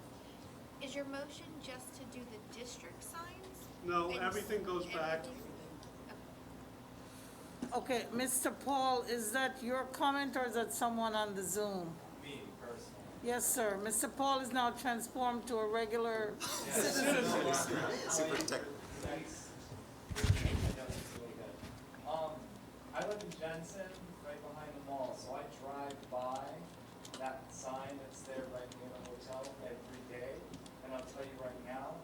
Is your motion just to do the district signs? No, And everything goes back. Okay, Mr. Paul, is that your comment or is that someone on the Zoom? Me, personally. Yes, sir. Mr. Paul is now transformed to a regular citizen. Super tech. Thanks. I live in Jensen, right behind the mall, so I drive by that sign that's there right near the hotel every day. And I'll tell you right now,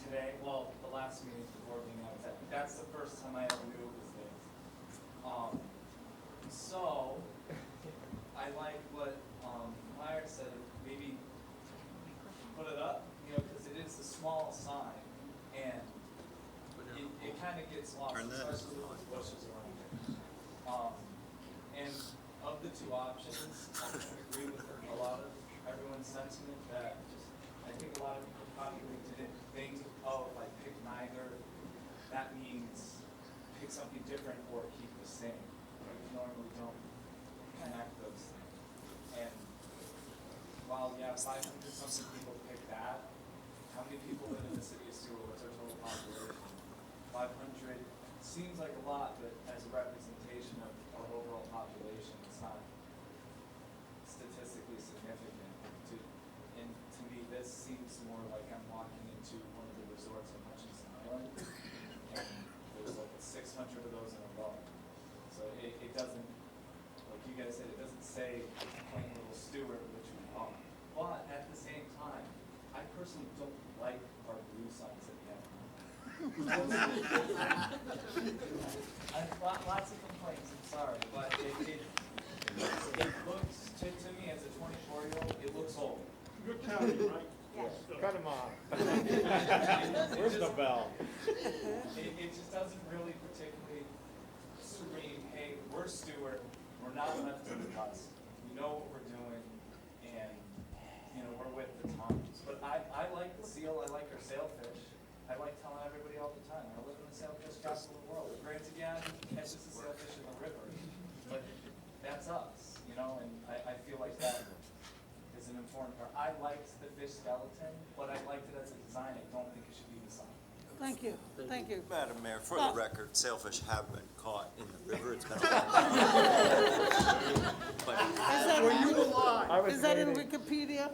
today, well, the last meeting, the board meeting I was at, that's the first time I ever knew it was there. So, I like what, Meyer said, maybe put it up, you know, because it is a small sign, and it kind of gets lost, especially with the bushes around it. And of the two options, I agree with a lot of everyone's sentiment that I think a lot of people probably didn't think, oh, if I pick neither, that means pick something different or keep the same. We normally don't connect those things. And while, yeah, 500 something people pick that, how many people live in the city of Stewart? What's our total population? 500 seems like a lot, but as a representation of our overall population, it's not statistically significant. And to me, this seems more like I'm walking into one of the resorts in Hutchinson Island, and there's like 600 of those in a row. So it doesn't, like you guys said, it doesn't say plain little Stewart, which we are. But at the same time, I personally don't like our blue signs that we have. I've got lots of complaints, I'm sorry, but it looks, to me as a 24-year-old, it looks old. You're counting, right? Yes. Cut him off. Where's the bell? It just doesn't really particularly scream, hey, we're Stewart, we're not left to the dust, we know what we're doing, and, you know, we're with the times. But I like the seal, I like our sailfish. I like telling everybody all the time, I live in the sailfish capital of the world. Granted, yeah, who catches the sailfish in the river, but that's us, you know, and I feel like that is an important part. I liked the fish skeleton, but I liked it as a design, I don't think it should be the sign. Thank you, thank you. Madam Mayor, for Oh. the record, sailfish have been caught in the river. It's been a long time. But Were you alive? Is that in Wikipedia?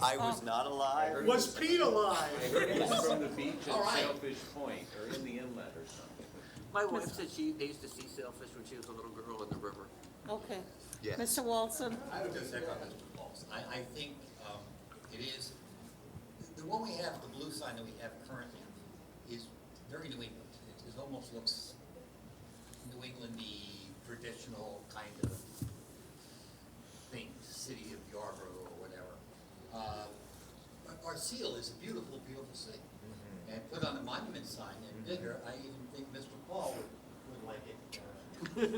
I was not alive. Was Pete alive? I heard he was from the beach All at right. Sailfish Point, or in the inlet or something. My wife said they used to see sailfish when she was a little girl in the river. Okay. Yes. Mr. Walson? I would just echo Mr. Paul's. I think it is, the one we have, the blue sign that we have currently is very New England. It almost looks New England-y, traditional kind of thing, city of Yarborough or whatever. But our seal is a beautiful, beautiful thing. And put on a monument sign and bigger, I even think Mr. Paul would like it.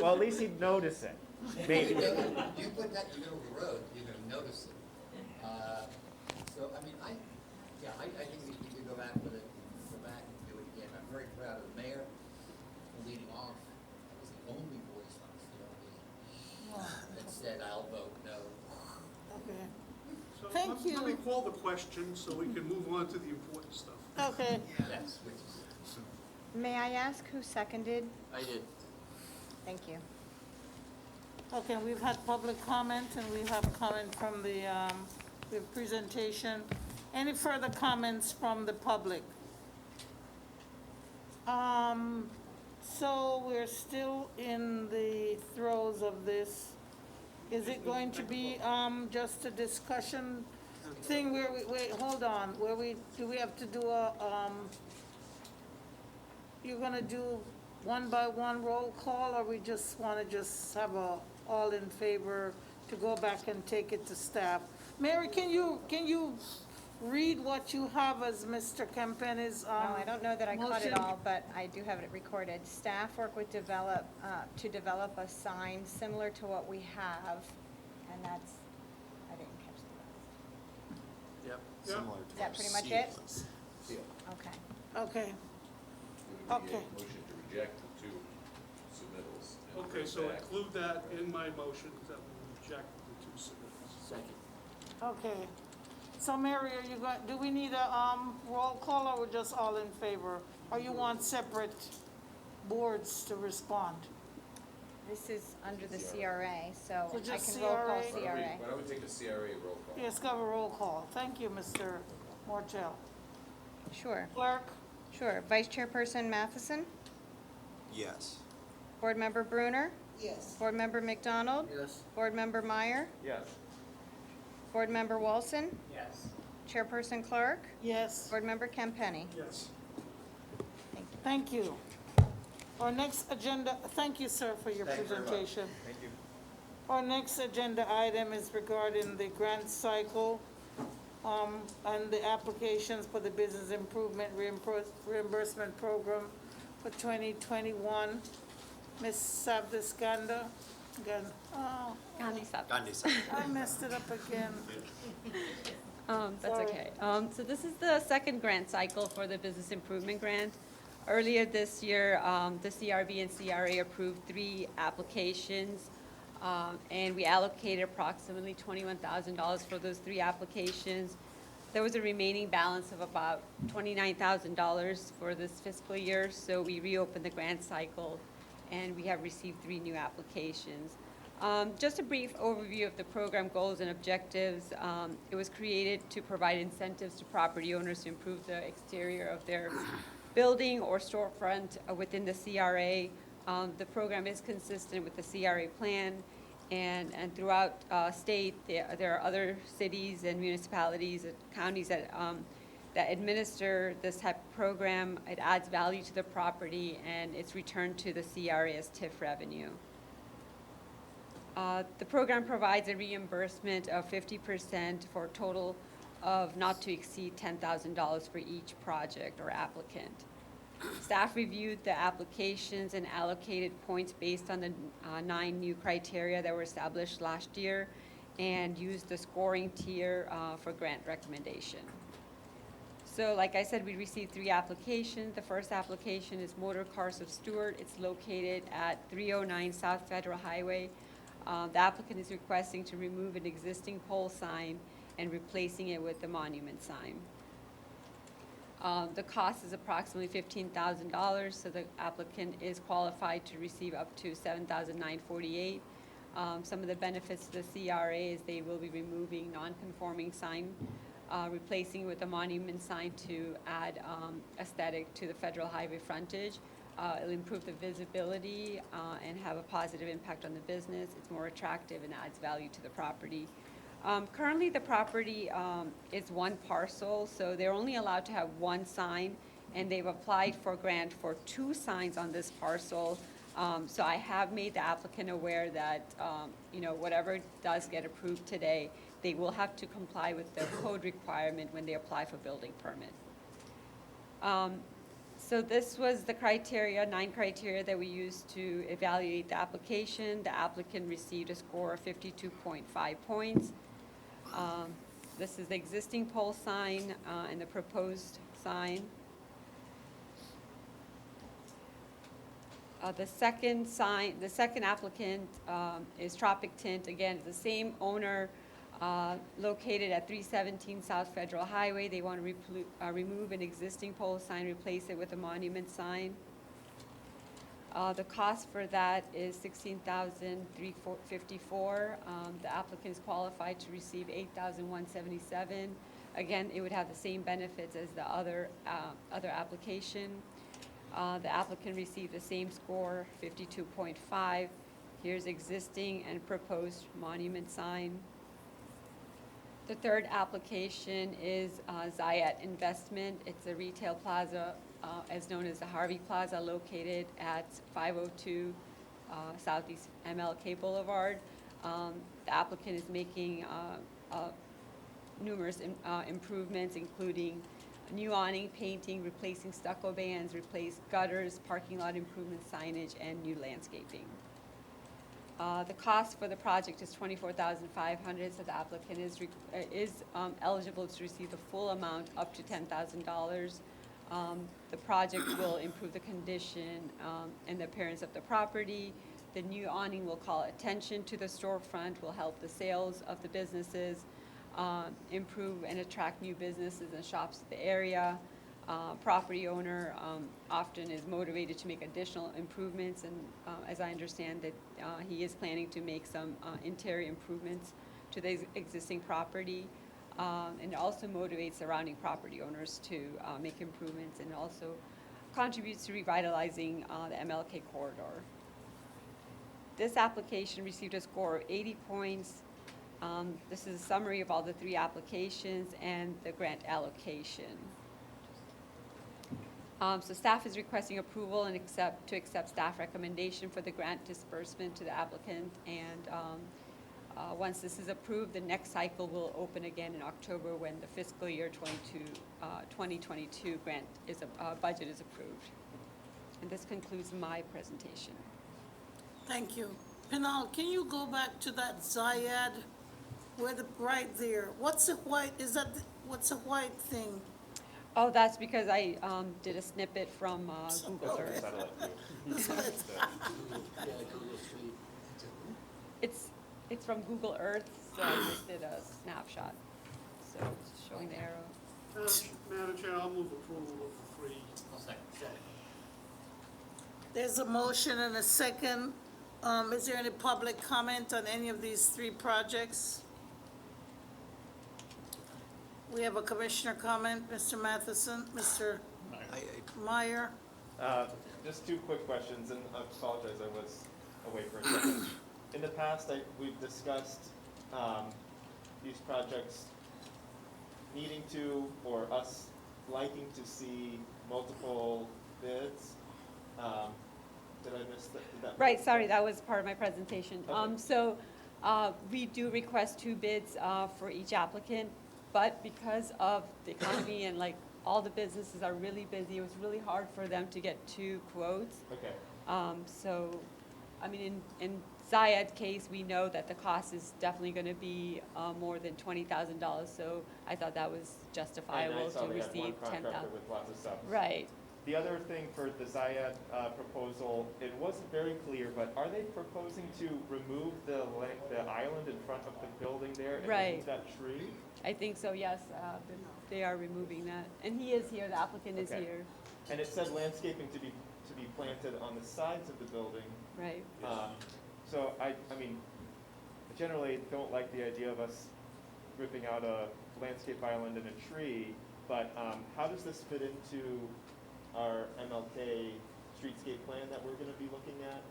Well, at least he'd notice it, maybe. You put that in the middle of the road, you're gonna notice it. So, I mean, I think we need to go back with it, go back and do it again. I'm very proud of the mayor for leading off. I was the only voice on the CRB that said, I'll vote no. Okay. So Thank you. Let me call the question so we can move on to the important stuff. Okay. Yes, which is, May I ask who seconded? I did. Thank you. Okay, we've had public comment, and we have comment from the presentation. Any further comments from the public? So we're still in the throes of this. Is it going to be, just a discussion thing where wait, hold on, do we have to do you're gonna do one by one roll call, or we just wanna have a all in favor to go back and take it to staff? Mary, can you read what you have as Mr. Campani's, No, I don't know that I caught it motion? all, but I do have it recorded. Staff work with to develop a sign similar to what we have, and that's, I didn't catch the rest. Yep. Similar to Is that our pretty much it? seals. Okay. Okay, It would be a Okay. motion to reject the two submittals. and Okay, bring so back- include that in my motion that we reject the two submittals. Second. okay. So Mary, are you going, do we need a, roll call, or we're just all in favor? Or you want separate boards to respond? This is under the CRA, so So I just can roll call CRA? CRA. Why don't we take a CRA roll call? Yes, have a roll call. Thank you, Mr. Mortel. Sure, Clerk? sure. Vice Chairperson Matheson? Yes. Board Member Bruner? Yes. Board Member McDonald? Yes. Board Member Meyer? Yes. Board Member Walson? Yes. Chairperson Clark? Yes. Board Member Campenny? Yes. Thank you. Thank you. Our next agenda, thank you, sir, for your Thank you very much. presentation. Thank you. Our next agenda item is regarding the grant cycle, and the applications for the Business Improvement Reimbursement Program for 2021. Ms. Savdaskanda, again, oh, Gandhi Sabda. Gandhi said. I messed it up again. That's Sorry. okay. So this is the second grant cycle for the Business Improvement Grant. Earlier this year, the CRB and CRA approved 3 applications, and we allocated approximately $21,000 for those 3 applications. There was a remaining balance of about $29,000 for this fiscal year, so we reopened the grant cycle, and we have received 3 new applications. Just a brief overview of the program goals and objectives. It was created to provide incentives to property owners to improve the exterior of their building or storefront within the CRA. The program is consistent with the CRA plan, and throughout state, there are other cities and municipalities and counties that administer this type of program. It adds value to the property, and it's returned to the CRA as TIF revenue. The program provides a reimbursement of 50% for a total of not to exceed $10,000 for each project or applicant. Staff reviewed the applications and allocated points based on the 9 new criteria that were established last year, and used the scoring tier for grant recommendation. So like I said, we received 3 applications. The first application is Motor Cars of Stewart. It's located at 309 South Federal Highway. The applicant is requesting to remove an existing pole sign and replacing it with the monument sign. The cost is approximately $15,000, so the applicant is qualified to receive up to $7,948. Some of the benefits to the CRA is they will be removing non-conforming sign, replacing with a monument sign to add aesthetic to the federal highway frontage. It'll improve the visibility and have a positive impact on the business. It's more attractive and adds value to the property. Currently, the property is 1 parcel, so they're only allowed to have 1 sign, and they've applied for grant for 2 signs on this parcel. So I have made the applicant aware that, whatever does get approved today, they will have to comply with the code requirement when they apply for building permit. So this was the criteria, 9 criteria that we used to evaluate the application. The applicant received a score of 52.5 points. This is the existing pole sign and the proposed sign. The second applicant is Tropic Tint. Again, the same owner, located at 317 South Federal Highway. They want to remove an existing pole sign, replace it with a monument sign. The cost for that is $16,354. The applicant is qualified to receive $8,177. Again, it would have the same benefits as the other application. The applicant received the same score, 52.5. Here's existing and proposed monument sign. The third application is Zayat Investment. It's a retail plaza, as known as the Harvey Plaza, located at 502 Southeast MLK Boulevard. The applicant is making numerous improvements, including new awning, painting, replacing stucco bands, replace gutters, parking lot improvement, signage, and new landscaping. The cost for the project is $24,500, so the applicant is eligible to receive the full amount up to $10,000. The project will improve the condition and the appearance of the property. The new awning will call attention to the storefront, will help the sales of the businesses, improve and attract new businesses and shops to the area. Property owner often is motivated to make additional improvements, and as I understand that he is planning to make some interior improvements to the existing property, and it also motivates surrounding property owners to make improvements, and also contributes to revitalizing the MLK corridor. This application received a score of 80 points. This is a summary of all the 3 applications and the grant allocation. So staff is requesting approval and to accept staff recommendation for the grant disbursement to the applicant. And once this is approved, the next cycle will open again in October when the fiscal year 2022 grant budget is approved. And this concludes my presentation. Thank you. Pinal, can you go back to that Zayed, right there? What's the white, what's the white thing? Oh, that's because I did a snippet from Google Earth. It's from Google Earth, so I just did a snapshot. So it's showing the arrow. Madam Chair, I'll move approval of the three. There's a motion and a second. Is there any public comment on any of these three projects? We have a commissioner comment, Mr. Matheson, Mr. Meyer. Just two quick questions, and I apologize, I was away for a second. In the past, we've discussed these projects needing to, or us liking to see multiple bids. Did I miss that? Right, sorry, that was part of my presentation. Okay. We do request 2 bids for each applicant, but because of the economy and like all the businesses are really busy, it was really hard for them to get 2 quotes. Okay. So, I mean, in Zayed's case, we know that the cost is definitely going to be more than $20,000, so I thought that was justifiable And I saw to they had receive one contractor $10,000. with lots of stuff. Right. The other thing for the Zayed proposal, it wasn't very clear, but are they proposing to remove the island in front of the building there and Right. remove that tree? I think so, yes. They are removing that. And he is here, the applicant is Okay. here. And it said landscaping to be planted on the sides of the building. Right. So I mean, I generally don't like the idea of us ripping out a landscape island and a tree, but how does this fit into our MLK streetscape plan that we're gonna be looking at?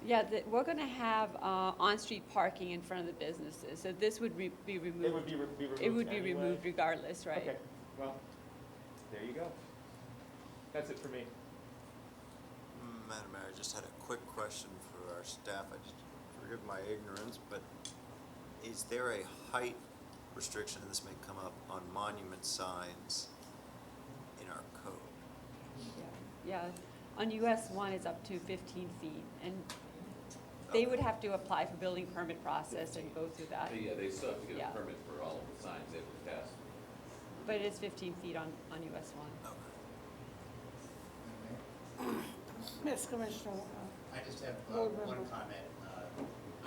Yeah, we're going to have on-street parking in front of the businesses, so this would be removed. It would be removed It would be anyway? removed regardless, right? Okay, well, there you go. That's it for me. Madam Mayor, I just had a quick question for our staff. Forgive my ignorance, but is there a height restriction, and this may come up, on monument signs in our code? Yeah, on US 1, it's up to 15 feet, and they would have to apply for building permit process and go through that. Yeah, they still have to get Yeah. a permit for all of the signs they have to pass. But it is 15 feet on US 1. Yes, Commissioner. I just have Board one member. comment,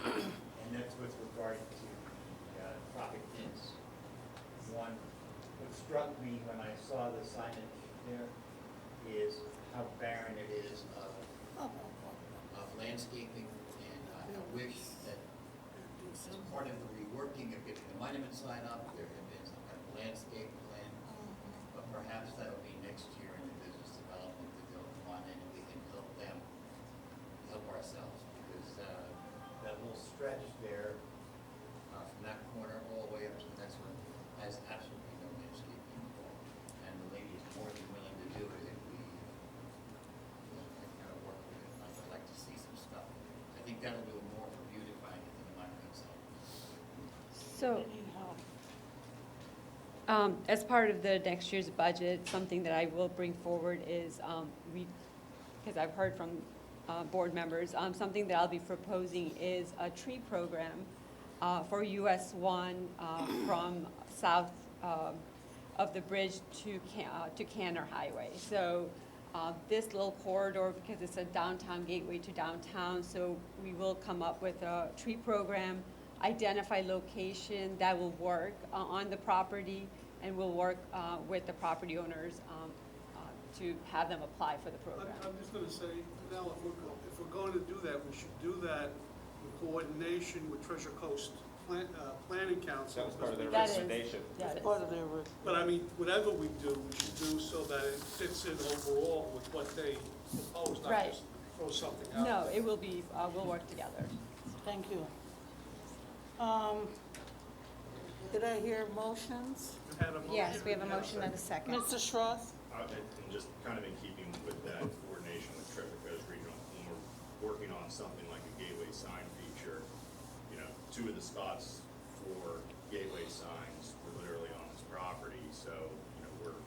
and that's with regard to traffic pins. One, what struck me when I saw the signage there is how barren it is of landscaping, and I wish that as part of the reworking of getting the monument sign up, there had been some kind of landscape plan, but perhaps that'll be next year in the business development that they'll come on in and we can help them, help ourselves, because that little stretch there, from that corner all the way up to the next one, has absolutely no landscaping involved. And the lady is more than willing to do it if we kind of work with it. I'd like to see some stuff. I think that'll do more for beautifying it than the monument sign. So, as part of the next year's budget, something that I will bring forward is, because I've heard from board members, something that I'll be proposing is a tree program for US 1 from south of the bridge to Canner Highway. So this little corridor, because it's a downtown gateway to downtown, so we will come up with a tree program, identify location that will work on the property, and we'll work with the property owners to have them apply for the program. I'm just gonna say, now, if we're going to do that, we should do that in coordination with Treasure Coast Planning Council. That was part of their That is- recommendation. that is- Part of their work. But I mean, whatever we do, we should do so that it fits in overall with what they propose, not Right. just throw something out. No, there. it will be, we'll work together. Thank you. Did I hear motions? You had a motion? Yes, we have a You motion and a second. Mr. Schroth? And just kind of in keeping with that coordination with Traffic Coast Regional, when we're working on something like a gateway sign feature, you know, 2 of the spots for gateway signs were literally on this property, so, you know, we're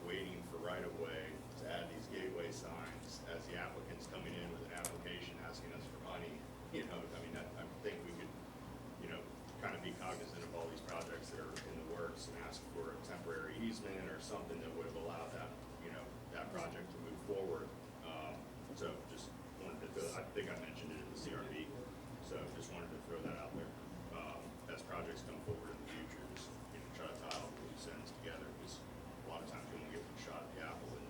waiting for right-of-way to add these gateway signs as the applicant's coming in with an application asking us for money, you know, I mean, I think we could, you know, kind of be cognizant of all these projects that are in the works and ask for a temporary easement or something that would have allowed that, you know, that project to move forward. So just wanted to throw, I think I mentioned it in the CRB, so just wanted to throw that out there. As projects come forward in the future, just, you know, try to tie all the loose ends together, because a lot of times we won't get one shot at the apple in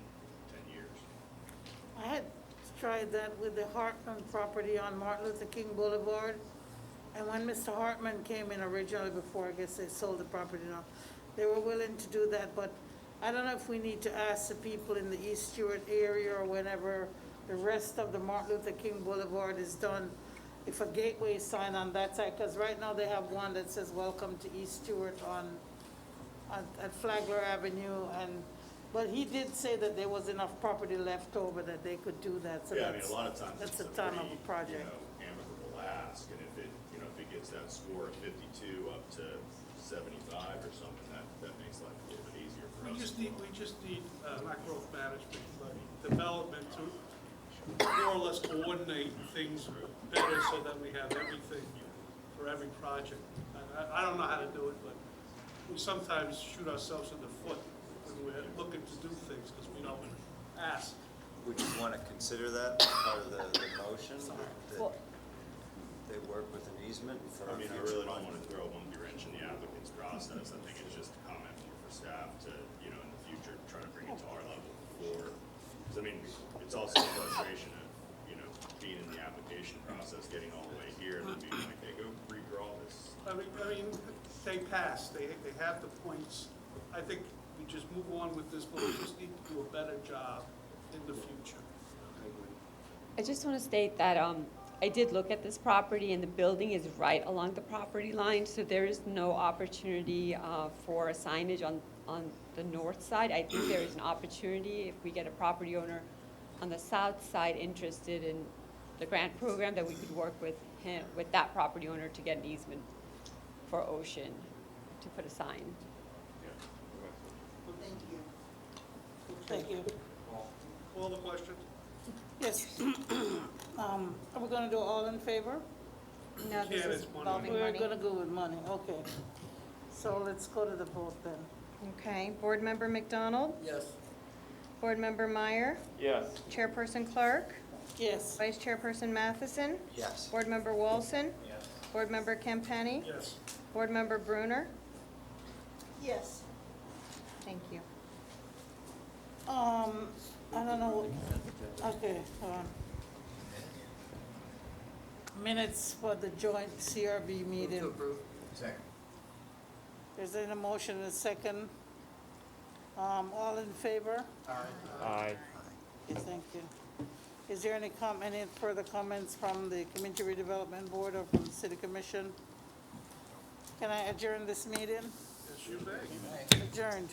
10 years. I had tried that with the Hartman property on Martin Luther King Boulevard. And when Mr. Hartman came in originally, before I guess they sold the property now, they were willing to do that, but I don't know if we need to ask the people in the East Stewart area or whenever the rest of the Martin Luther King Boulevard is done, if a gateway sign on that side, because right now they have one that says, "Welcome to East Stewart" at Flagler Avenue, but he did say that there was enough property left over that they could do that, so Yeah, I mean, a lot of times that's it's a a ton of pretty, a project. you know, amicable ask, and if it, you know, if it gets that score of 52 up to 75 or something, that makes life a little bit easier for us. We just need, not growth management, but development to more or less coordinate things better so that we have everything for every project. I don't know how to do it, but we sometimes shoot ourselves in the foot when we're looking to do things because we don't ask. Would you want to consider that part of the motion? That Well- they work with an easement for I mean, I future really don't projects? want to throw a monkey wrench in the applicant's process. I think it's just a comment more for staff to, you know, in the future, try to bring it to our level for, because I mean, it's also a frustration of, you know, being in the application process, getting all the way here, and then being like, hey, go redraw this. I mean, they passed, they have the points. I think we just move on with this, but we just need to do a better job in the future. I just want to state that I did look at this property, and the building is right along the property line, so there is no opportunity for a signage on the north side. I think there is an opportunity if we get a property owner on the south side interested in the grant program, that we could work with him, with that property owner, to get an easement for Ocean to put a sign. Thank you. Call the question? Yes. Are we gonna do all in favor? No, this Can't, is it's money. involving We're money. gonna go with money, okay. So let's go to the vote then. Okay, Board Member McDonald? Yes. Board Member Meyer? Yes. Chairperson Clark? Yes. Vice Chairperson Matheson? Yes. Board Member Wilson? Yes. Board Member Kempenny? Yes. Board Member Bruner? Yes. Thank you. I don't know, okay, hold on. Minutes for the joint CRB meeting. Second. There's a motion and a second. All in favor? Aye. Okay, thank you. Is there any further comments from the Community Redevelopment Board or from the City Commission? Can I adjourn this meeting? Yes, you may. Adjourned.